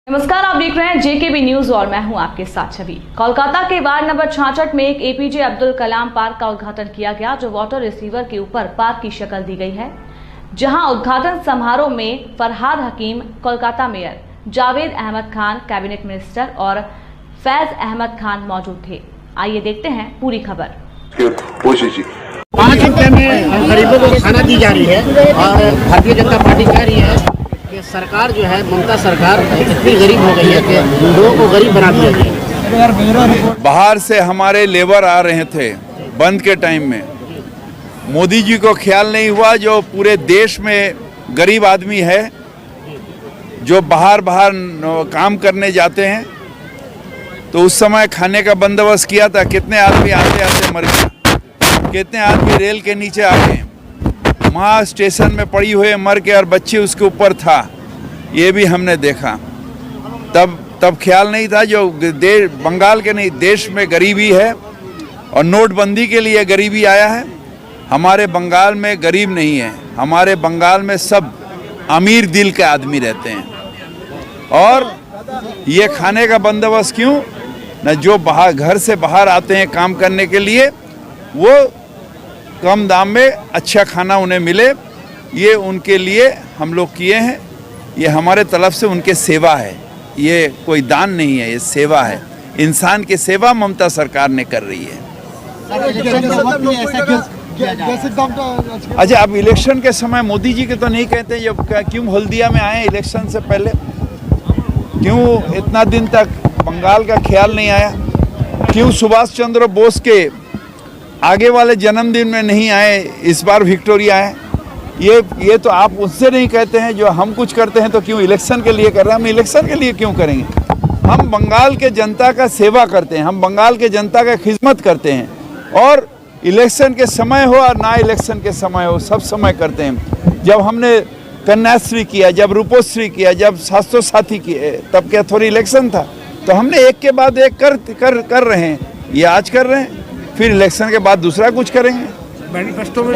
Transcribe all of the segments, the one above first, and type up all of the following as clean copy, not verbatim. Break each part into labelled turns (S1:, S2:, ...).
S1: नमस्कार, आप देख रहे हैं जेकेबी न्यूज और मैं हूं आपके साथ छवि। कोलकाता के वार्ड नंबर 66 में एक एपीजे अब्दुल कलाम पार्क का उद्घाटन किया गया, जो वाटर रिसीवर के ऊपर पार्क की शक्ल दी गई है। जहां उद्घाटन समारोह में Farhad Hakim, Kolkata mayor Javed Ahmad Khan, cabinet minister और फैज अहमद खान मौजूद थे। आइए देखते हैं पूरी खबर।
S2: 5 रुपए में गरीबों को खाना दी जा रही है और भारतीय जनता पार्टी कह रही है कि सरकार जो है, ममता सरकार इतनी गरीब हो गई है कि लोगों को गरीब बना दिया गया।
S3: बाहर से हमारे लेबर आ रहे थे बंद के टाइम में। मोदी जी को ख्याल नहीं हुआ जो पूरे देश में गरीब आदमी है जो बाहर काम करने जाते हैं, तो उस समय खाने का बंदोबस्त किया था। कितने आदमी आते आते मर गए, कितने आदमी रेल के नीचे आ गए, वहाँ स्टेशन में पड़ी हुए मर के और बच्चे उसके ऊपर था, ये भी हमने देखा। तब ख्याल नहीं था जो बंगाल के नहीं, देश में गरीबी है और नोटबंदी के लिए गरीबी आया है। हमारे बंगाल में गरीब नहीं है, हमारे बंगाल में सब अमीर दिल के आदमी रहते हैं। और ये खाने का बंदोबस्त क्यों न, जो बाहर घर से बाहर आते हैं काम करने के लिए, वो कम दाम में अच्छा खाना उन्हें मिले, ये उनके लिए हम लोग किए हैं। ये हमारे तरफ से उनके सेवा है, ये कोई दान नहीं है, ये सेवा है। इंसान की सेवा ममता सरकार ने कर रही है। अच्छा, अब इलेक्शन के समय मोदी जी के तो नहीं कहते, जब क्यों हल्दिया में आए इलेक्शन से पहले, क्यों इतना दिन तक बंगाल का ख्याल नहीं आया, क्यों सुभाष चंद्र बोस के आगे वाले जन्मदिन में नहीं आए, इस बार विक्टोरिया है। ये तो आप उससे नहीं कहते हैं। जो हम कुछ करते हैं तो क्यों इलेक्शन के लिए कर रहे हैं, हम इलेक्शन के लिए क्यों करेंगे? हम बंगाल के जनता का सेवा करते हैं, हम बंगाल के जनता का खिदमत करते हैं, और इलेक्शन के समय हो और ना इलेक्शन के समय हो, सब समय करते हैं। जब हमने कन्याश्री किया, जब रूपोश्री किया, जब 700 साथी किए, तब क्या थोड़ी इलेक्शन था? तो हमने एक के बाद एक कर रहे हैं। ये आज कर रहे हैं, फिर इलेक्शन के बाद दूसरा कुछ करेंगे।
S2: मैनिफेस्टो में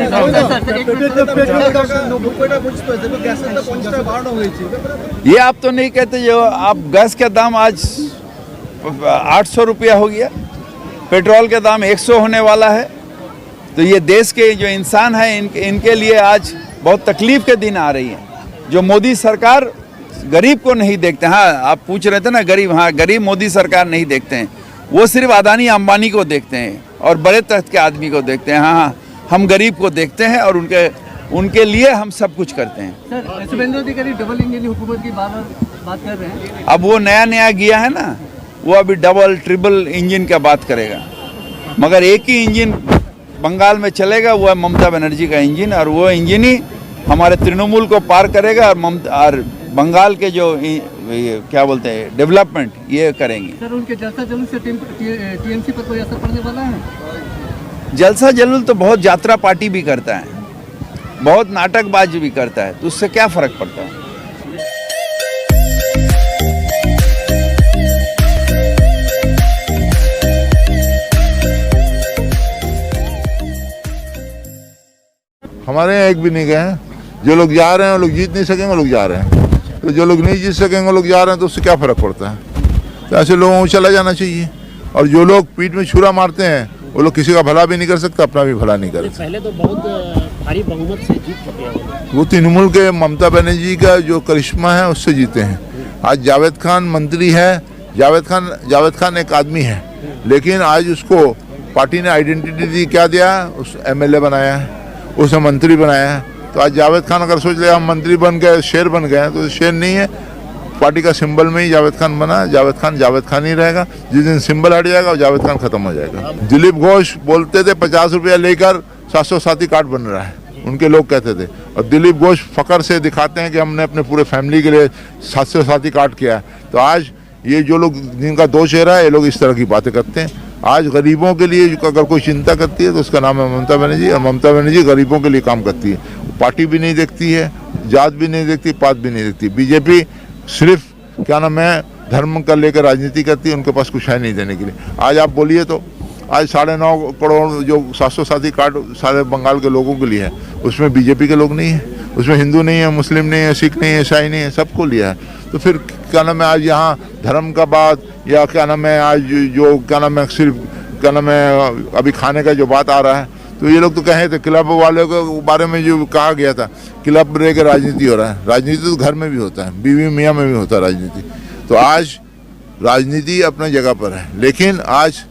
S3: ये आप तो नहीं कहते। जो आप गैस का दाम आज 800 रुपया हो गया, पेट्रोल का दाम 100 होने वाला है, तो ये देश के जो इंसान है इनके लिए आज बहुत तकलीफ के दिन आ रही है। जो मोदी सरकार गरीब को नहीं देखते। हाँ, आप पूछ रहे थे ना गरीब, हाँ गरीब मोदी सरकार नहीं देखते हैं, वो सिर्फ अदानी अंबानी को देखते हैं और बड़े तख्त के आदमी को देखते हैं। हाँ, हम गरीब को देखते हैं और उनके लिए हम सब कुछ करते हैं।
S4: सर, शुभेंदु अधिकारी डबल इंजन हुकूमत की बात कर रहे हैं।
S3: अब वो नया गया है ना, वो अभी डबल ट्रिपल इंजन का बात करेगा, मगर एक ही इंजन बंगाल में चलेगा, वो है ममता बनर्जी का इंजन, और वो इंजन ही हमारे तृणमूल को पार करेगा और बंगाल के जो क्या बोलते हैं डेवलपमेंट, ये करेंगे।
S4: सर, उनके जलसा जुलूस से टीएमसी पर कोई असर पड़ने वाला है?
S3: जलसा जलूल तो बहुत यात्रा पार्टी भी करता है, बहुत नाटकबाजी भी करता है, तो उससे क्या फर्क पड़ता है?
S5: हमारे यहाँ एक भी नहीं गए हैं। जो लोग जा रहे हैं वो लोग जीत नहीं सकेंगे, वो लोग जा रहे हैं। तो जो लोग नहीं जीत सकेंगे वो लोग जा रहे हैं, तो उससे क्या फ़र्क पड़ता है? तो ऐसे लोगों को चला जाना चाहिए। और जो लोग पीठ में छुरा मारते हैं वो लोग किसी का भला भी नहीं कर सकते, अपना भी भला नहीं कर सकते।
S2: पहले तो बहुत भारी बहुमत से जीत चुके हैं
S5: वो तृणमूल के ममता बनर्जी का जो करिश्मा है उससे जीते हैं। आज जावेद खान मंत्री है, जावेद खान एक आदमी है, लेकिन आज उसको पार्टी ने आइडेंटिटी दी, क्या दिया? उस MLA बनाया है, उसे मंत्री बनाया है। तो आज जावेद खान अगर सोच ले हम मंत्री बन गए, शेर बन गए, तो शेर नहीं है। पार्टी का सिंबल में ही जावेद खान बना, जावेद खान ही रहेगा। जिस दिन सिंबल हट जाएगा जावेद खान खत्म हो जाएगा। दिलीप घोष बोलते थे 50 रुपया लेकर 700 साथी कार्ड बन रहा है, उनके लोग कहते थे, और दिलीप घोष फकर से दिखाते हैं कि हमने अपने पूरे फैमिली के लिए 700 साथी कार्ड किया है। तो आज ये जो लोग जिनका दो चेहरा है, ये लोग इस तरह की बातें करते हैं। आज गरीबों के लिए अगर कोई चिंता करती है तो उसका नाम है ममता बनर्जी, और ममता बनर्जी गरीबों के लिए काम करती है। पार्टी भी नहीं देखती है, जात भी नहीं देखती, पात भी नहीं देखती। बीजेपी सिर्फ क्या नाम है धर्म का लेकर राजनीति करती है, उनके पास कुछ है नहीं देने के लिए। आज आप बोलिए तो आज 9.5 करोड़ जो 700 साथी कार्ड सारे बंगाल के लोगों के लिए है, उसमें बीजेपी के लोग नहीं है, उसमें हिंदू नहीं है, मुस्लिम नहीं है, सिख नहीं है, ईसाई नहीं है, सबको लिया है। तो फिर क्या नाम है आज यहाँ धर्म का बात या क्या नाम है आज जो क्या नाम है सिर्फ क्या नाम है अभी खाने का जो बात आ रहा है, तो ये लोग तो कहे थे क्लब वाले के बारे में जो कहा गया था क्लब रह के राजनीति हो रहा है। राजनीति तो घर में भी होता है, बीवी मियाँ में भी होता है राजनीति। तो आज राजनीति अपनी जगह पर है, लेकिन आज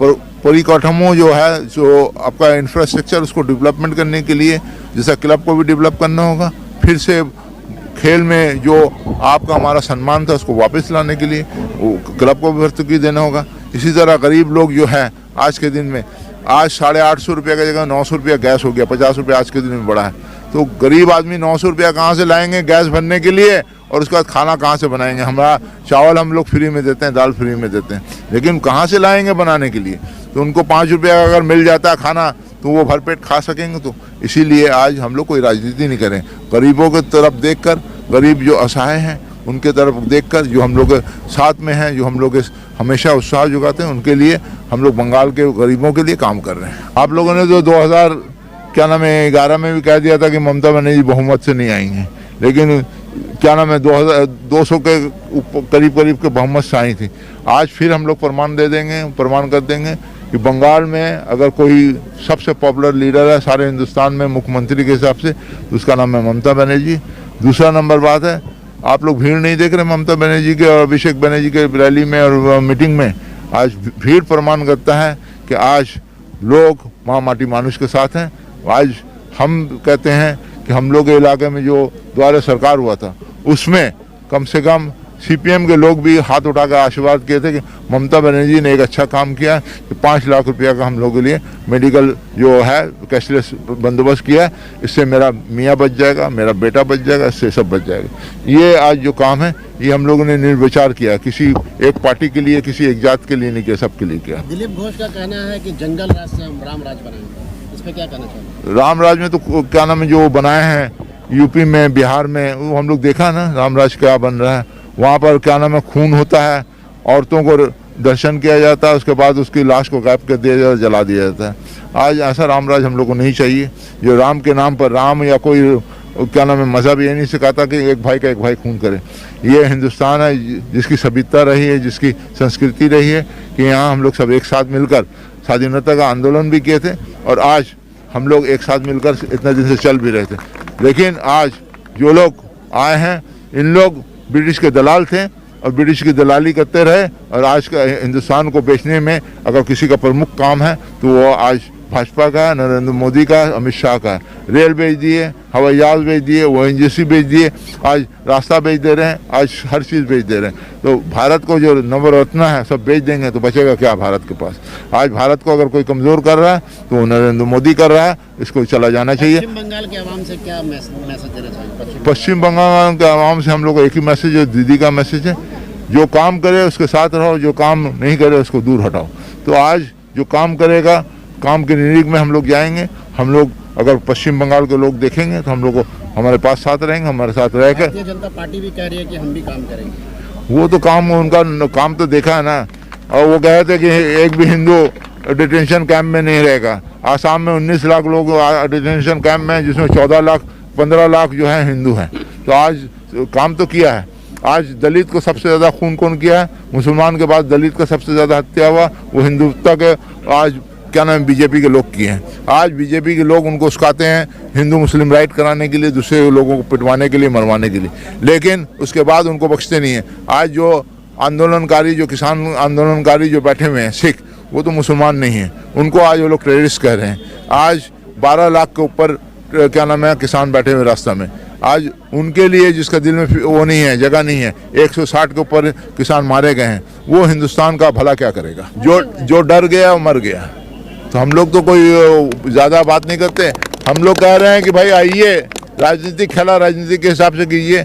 S5: परिकाठामो जो है जो आपका इंफ्रास्ट्रक्चर उसको डेवलपमेंट करने के लिए जैसा क्लब को भी डेवलप करना होगा, फिर से खेल में जो आपका हमारा सम्मान था उसको वापस लाने के लिए वो क्लब को भी भर्ती देना होगा। इसी तरह गरीब लोग जो है आज के दिन में आज 850 रुपये की जगह 900 रुपया गैस हो गया, 50 रुपये आज के दिन में बढ़ा है। तो गरीब आदमी 900 रुपया कहाँ से लाएंगे गैस भरने के लिए, और उसके बाद खाना कहाँ से बनाएंगे। हमारा चावल हम लोग फ्री में देते हैं, दाल फ्री में देते हैं, लेकिन कहाँ से लाएंगे बनाने के लिए। तो उनको 5 रुपया अगर मिल जाता है खाना तो वो भरपेट खा सकेंगे। तो इसीलिए आज हम लोग कोई राजनीति नहीं करें, गरीबों की तरफ देखकर, गरीब जो असहाय हैं उनके तरफ देखकर, जो हम लोग के साथ में हैं, जो हम लोग हमेशा उत्साह जुगाते हैं, उनके लिए हम लोग बंगाल के गरीबों के लिए काम कर रहे हैं। आप लोगों ने तो 2011 में भी कह दिया था कि ममता बनर्जी बहुमत से नहीं आएंगे, लेकिन क्या नाम है 200 के करीब के बहुमत से आई थी। आज फिर हम लोग प्रमाण दे देंगे, प्रमाण कर देंगे कि बंगाल में अगर कोई सबसे पॉपुलर लीडर है सारे हिंदुस्तान में मुख्यमंत्री के हिसाब से, तो उसका नाम है ममता बनर्जी। दूसरा नंबर बात है, आप लोग भीड़ नहीं देख रहे ममता बनर्जी के और अभिषेक बनर्जी के रैली में और मीटिंग में। आज भीड़ प्रमाण करता है कि आज लोग माँ माटी मानुष के साथ हैं। आज हम कहते हैं कि हम लोग के इलाके में जो द्वारा सरकार हुआ था उसमें कम से कम सीपीएम के लोग भी हाथ उठाकर आशीर्वाद किए थे कि ममता बनर्जी ने एक अच्छा काम किया कि 5 लाख रुपया का हम लोगों के लिए मेडिकल जो है कैशलेस बंदोबस्त किया है। इससे मेरा मियाँ बच जाएगा, मेरा बेटा बच जाएगा, इससे सब बच जाएगा। ये आज जो काम है ये हम लोगों ने निर्विचार किया, किसी एक पार्टी के लिए, किसी एक जात के लिए नहीं किया, सबके लिए किया।
S2: दिलीप घोष का कहना है कि जंगल राज से हम राम राज बनाएंगे, इस पर क्या कहना चाहिए?
S5: राम राज में तो क्या नाम है जो बनाए हैं यूपी में, बिहार में, वो हम लोग देखा ना राम राज क्या बन रहा है। वहाँ पर क्या नाम है खून होता है, औरतों को दर्शन किया जाता है, उसके बाद उसकी लाश को गायब कर दिया जाता है, जला दिया जाता है। आज ऐसा राम राज हम लोग को नहीं चाहिए जो राम के नाम पर राम या कोई क्या नाम है मजहब ये नहीं सिखाता कि एक भाई का एक भाई खून करे। ये हिंदुस्तान है जिसकी सभ्यता रही है, जिसकी संस्कृति रही है कि यहाँ हम लोग सब एक साथ मिलकर स्वाधीनता का आंदोलन भी किए थे और आज हम लोग एक साथ मिलकर इतने दिन से चल भी रहे थे। लेकिन आज जो लोग आए हैं इन लोग ब्रिटिश के दलाल थे और ब्रिटिश की दलाली करते रहे, और आज का हिंदुस्तान को बेचने में अगर किसी का प्रमुख काम है तो वो आज भाजपा का, नरेंद्र मोदी का, अमित शाह का। रेल बेच दिए, हवाई जहाज बेच दिए, ONGC बेच दिए, आज रास्ता बेच दे रहे हैं, आज हर चीज़ बेच दे रहे हैं। तो भारत को जो नवरत्न है सब बेच देंगे तो बचेगा क्या भारत के पास। आज भारत को अगर कोई कमज़ोर कर रहा है तो नरेंद्र मोदी कर रहा है, इसको चला जाना चाहिए।
S2: पश्चिम बंगाल के आवाम से क्या मैसेज देना चाहिए?
S5: पश्चिम बंगाल के आवाम से हम लोग को एक ही मैसेज है, दीदी का मैसेज है, जो काम करे उसके साथ रहो, जो काम नहीं करे उसको दूर हटाओ। तो आज जो काम करेगा काम के निरीख में हम लोग जाएंगे। हम लोग अगर पश्चिम बंगाल के लोग देखेंगे तो हम लोग को हमारे पास साथ रहेंगे, हमारे साथ रहकर।
S2: भारतीय जनता पार्टी भी कह रही है कि हम भी काम करेंगे।
S5: वो तो काम उनका काम तो देखा है ना, और वो कहे थे कि एक भी हिंदू डिटेंशन कैंप में नहीं रहेगा। आसाम में 19 लाख लोग डिटेंशन कैंप में हैं, जिसमें 15 लाख जो है हिंदू हैं। तो आज काम तो किया है। आज दलित को सबसे ज़्यादा खून कौन किया है? मुसलमान के बाद दलित का सबसे ज़्यादा हत्या हुआ वो हिंदुत्व के आज क्या नाम बीजेपी के लोग किए हैं। आज बीजेपी के लोग उनको उस्काते हैं हिंदू मुस्लिम राइट कराने के लिए, दूसरे लोगों को पिटवाने के लिए, मरवाने के लिए, लेकिन उसके बाद उनको बख्शते नहीं है। आज जो आंदोलनकारी, जो किसान आंदोलनकारी जो बैठे हुए हैं सिख, वो तो मुसलमान नहीं है, उनको आज वो लोग टेररिस्ट कह रहे हैं। आज 12 लाख के ऊपर क्या नाम है किसान बैठे हुए रास्ता में। आज उनके लिए जिसका दिल में वो नहीं है, जगह नहीं है, 160 के ऊपर किसान मारे गए हैं, वो हिंदुस्तान का भला क्या करेगा? जो डर गया वो मर गया। तो हम लोग तो कोई ज़्यादा बात नहीं करते। हम लोग कह रहे हैं कि भाई आइए, राजनीतिक खेला राजनीति के हिसाब से कीजिए।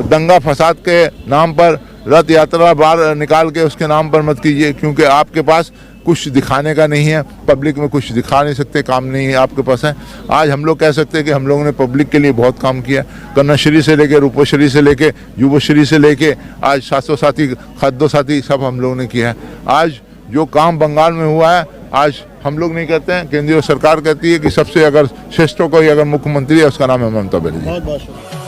S5: दंगा फसाद के नाम पर रथ यात्रा बाहर निकाल के उसके नाम पर मत कीजिए, क्योंकि आपके पास कुछ दिखाने का नहीं है, पब्लिक में कुछ दिखा नहीं सकते, काम नहीं है आपके पास है। आज हम लोग कह सकते हैं कि हम लोगों ने पब्लिक के लिए बहुत काम किया, कन्याश्री से लेके, रूपश्री से लेके, युवश्री से लेके, आज 700 साथी, खाद्य साथी सब हम लोगों ने किया है। आज जो काम बंगाल में हुआ है आज हम लोग नहीं कहते हैं, केंद्रीय सरकार कहती है कि सबसे अगर श्रेष्ठ कोई अगर मुख्यमंत्री है उसका नाम है ममता बनर्जी।
S2: बहुत बहुत शुक्रिया।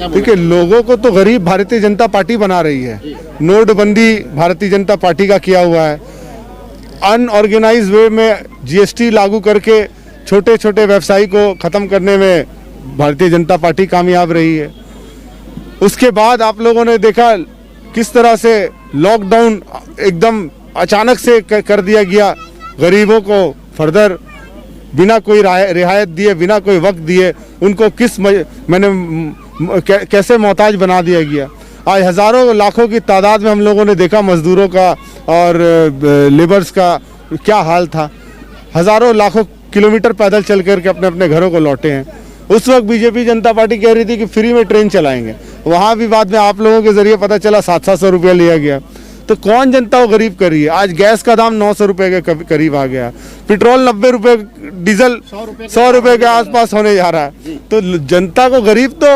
S6: देखिए, लोगों को तो गरीब भारतीय जनता पार्टी बना रही है। नोटबंदी भारतीय जनता पार्टी का किया हुआ है। अनऑर्गेनाइज वे में जीएसटी लागू करके छोटे छोटे व्यवसायी को खत्म करने में भारतीय जनता पार्टी कामयाब रही है। उसके बाद आप लोगों ने देखा किस तरह से लॉकडाउन एकदम अचानक से कर दिया गया, गरीबों को फर्दर बिना कोई रियायत दिए, बिना कोई वक्त दिए उनको कैसे मोहताज बना दिया गया। आज हज़ारों लाखों की तादाद में हम लोगों ने देखा मजदूरों का और लेबर्स का क्या हाल था। हज़ारों लाखों किलोमीटर पैदल चल करके अपने अपने घरों को लौटे हैं। उस वक्त बीजेपी जनता पार्टी कह रही थी कि फ्री में ट्रेन चलाएंगे, वहाँ भी बाद में आप लोगों के जरिए पता चला 700 रुपया लिया गया। तो कौन जनता को गरीब कर रही है? आज गैस का दाम 900 रुपये के करीब आ गया, पेट्रोल 90 रुपये, डीजल 100 रुपये के आसपास होने जा रहा है। तो जनता को गरीब तो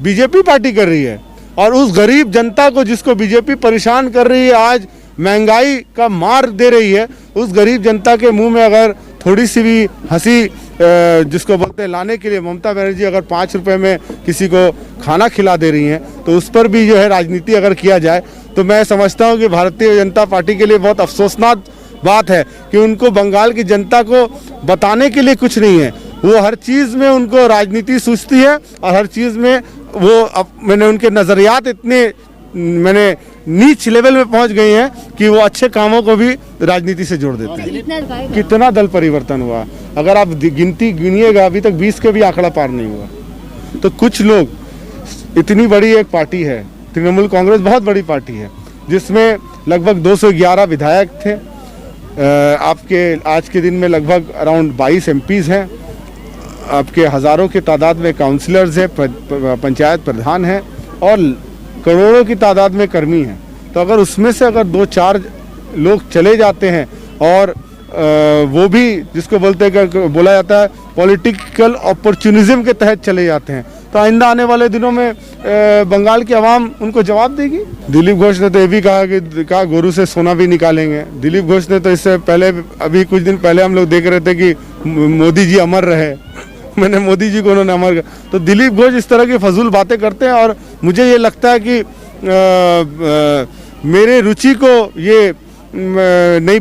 S6: बीजेपी पार्टी कर रही है, और उस गरीब जनता को जिसको बीजेपी परेशान कर रही है, आज महंगाई का मार दे रही है, उस गरीब जनता के मुंह में अगर थोड़ी सी भी हंसी जिसको बोलते हैं लाने के लिए ममता बनर्जी अगर 5 रुपए में किसी को खाना खिला दे रही हैं, तो उस पर भी जो है राजनीति अगर किया जाए तो मैं समझता हूं कि भारतीय जनता पार्टी के लिए बहुत अफसोसनाक बात है कि उनको बंगाल की जनता को बताने के लिए कुछ नहीं है। वो हर चीज़ में उनको राजनीति सूझती है, और हर चीज़ में वो मैंने उनके नज़रियात इतने नीच लेवल में पहुंच गई हैं कि वो अच्छे कामों को भी राजनीति से जोड़ देते हैं। कितना दल परिवर्तन हुआ अगर आप गिनिएगा, अभी तक 20 के भी आंकड़ा पार नहीं हुआ। तो कुछ लोग, इतनी बड़ी एक पार्टी है तृणमूल कांग्रेस, बहुत बड़ी पार्टी है जिसमें लगभग 211 विधायक थे। आपके आज के दिन में लगभग अराउंड 22 MPs हैं, आपके हज़ारों की तादाद में काउंसलर्स हैं, पंचायत प्रधान हैं, और करोड़ों की तादाद में कर्मी हैं। तो अगर उसमें से अगर 2-4 लोग चले जाते हैं, और वो भी जिसको बोलते हैं, बोला जाता है पॉलिटिकल अपॉर्चुनिज्म के तहत चले जाते हैं, तो आइंदा आने वाले दिनों में बंगाल की आवाम उनको जवाब देगी। दिलीप घोष ने तो ये भी कहा गोरू से सोना भी निकालेंगे। दिलीप घोष ने तो इससे पहले, अभी कुछ दिन पहले हम लोग देख रहे थे कि मोदी जी अमर रहे, मैंने मोदी जी को उन्होंने अमर कर। तो दिलीप घोष इस तरह की फजूल बातें करते हैं, और मुझे ये लगता है कि मेरे रुचि को ये नहीं,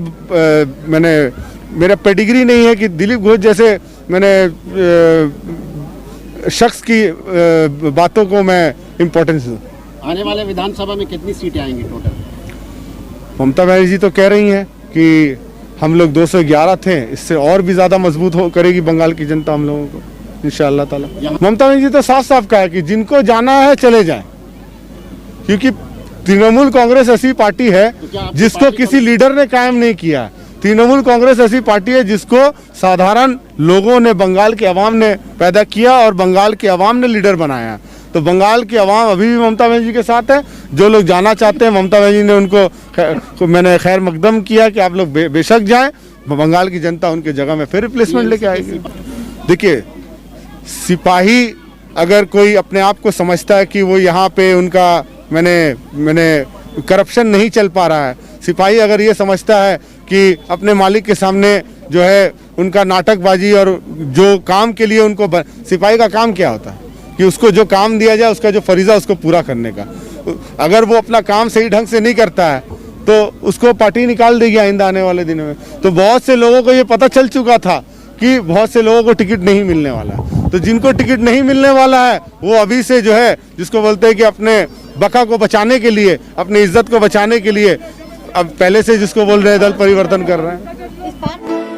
S6: मेरा पेडिग्री नहीं है कि दिलीप घोष जैसे शख्स की बातों को मैं इम्पोर्टेंस दूं।
S2: आने वाले विधानसभा में कितनी सीटें आएंगी टोटल?
S6: ममता बनर्जी तो कह रही हैं कि हम लोग 211 थे, इससे और भी ज़्यादा मजबूत करेगी बंगाल की जनता हम लोगों को इंशाअल्लाह ताला। ममता बनर्जी तो साफ साफ कहा है कि जिनको जाना है चले जाएं, क्योंकि तृणमूल कांग्रेस ऐसी पार्टी है जिसको किसी लीडर ने कायम नहीं किया। तृणमूल कांग्रेस ऐसी पार्टी है जिसको साधारण लोगों ने, बंगाल की आवाम ने पैदा किया, और बंगाल की आवाम ने लीडर बनाया। तो बंगाल की आवाम अभी भी ममता बनर्जी के साथ है। जो लोग जाना चाहते हैं, ममता बनर्जी ने उनको मैंने खैर मकदम किया कि आप लोग बेशक जाएं, बंगाल की जनता उनके जगह में फिर रिप्लेसमेंट लेके आएगी। देखिए, सिपाही अगर कोई अपने आप को समझता है कि वो यहाँ पे उनका मैंने करप्शन नहीं चल पा रहा है, सिपाही अगर ये समझता है कि अपने मालिक के सामने जो है उनका नाटकबाजी, और जो काम के लिए उनको सिपाही का काम क्या होता है कि उसको जो काम दिया जाए, उसका जो फरीज़ा उसको पूरा करने का। अगर वो अपना काम सही ढंग से नहीं करता है तो उसको पार्टी निकाल देगी आइंदा आने वाले दिनों में। तो बहुत से लोगों को ये पता चल चुका था कि बहुत से लोगों को टिकट नहीं मिलने वाला है। तो जिनको टिकट नहीं मिलने वाला है वो अभी से जो है, जिसको बोलते हैं कि अपने बका को बचाने के लिए, अपनी इज्जत को बचाने के लिए, अब पहले से जिसको बोल रहे हैं दल परिवर्तन कर रहे हैं।